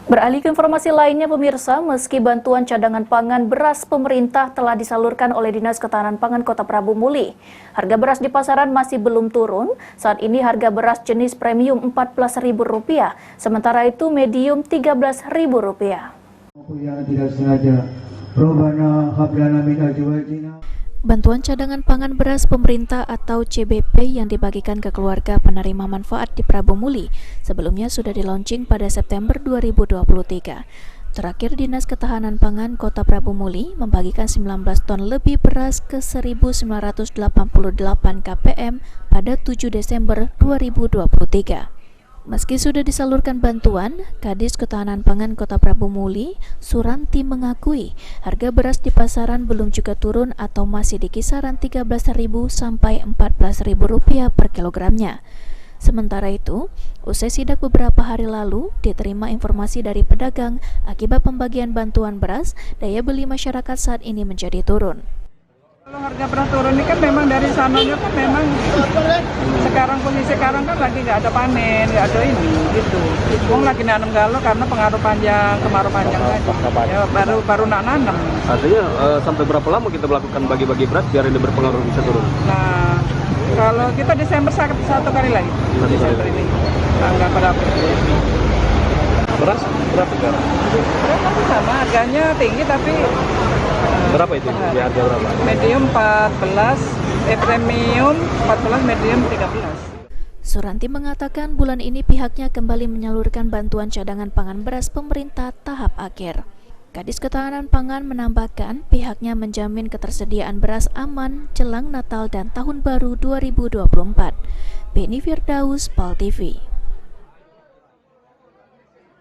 Beralih ke informasi lainnya, pemirsa, meski bantuan cadangan pangan beras pemerintah telah disalurkan oleh Dinas Ketahanan Pangan Kota Prabu Muli, harga beras di pasaran masih belum turun. Saat ini harga beras jenis premium Rp14.000, sementara itu medium Rp13.000. Bantuan cadangan pangan beras pemerintah atau CBP yang dibagikan ke keluarga penerima manfaat di Prabu Muli sebelumnya sudah di-launching pada September 2023. Terakhir, Dinas Ketahanan Pangan Kota Prabu Muli membagikan 19 ton lebih beras ke 1.988 KPM pada 7 Desember 2023. Meski sudah disalurkan bantuan, Kadis Ketahanan Pangan Kota Prabu Muli, Suranti, mengakui harga beras di pasaran belum juga turun atau masih di kisaran Rp13.000 sampai Rp14.000 per kilogramnya. Sementara itu, usai sidak beberapa hari lalu, diterima informasi dari pedagang akibat pembagian bantuan beras, daya beli masyarakat saat ini menjadi turun. Kalau harga beras turun ini kan memang dari sananya kan memang posisi sekarang kan lagi nggak ada panen, nggak ada ini gitu. Wong lagi nanam galau karena pengaruh kemarau panjang tadi. Ya, baru nak nanam. Artinya sampai berapa lama kita melakukan bagi-bagi beras biar ini berpengaruh bisa turun? Nah, kalau kita Desember satu kali lagi. Desember ini tanggal berapa? Beras berapa sekarang? Beras masih sama, harganya tinggi tapi berapa itu? Di harga berapa? Medium 14, premium 14, medium 13. Suranti mengatakan bulan ini pihaknya kembali menyalurkan bantuan cadangan pangan beras pemerintah tahap akhir. Kadis Ketahanan Pangan menambahkan pihaknya menjamin ketersediaan beras aman jelang Natal dan Tahun Baru 2024. Beni Firdaus, PAL TV.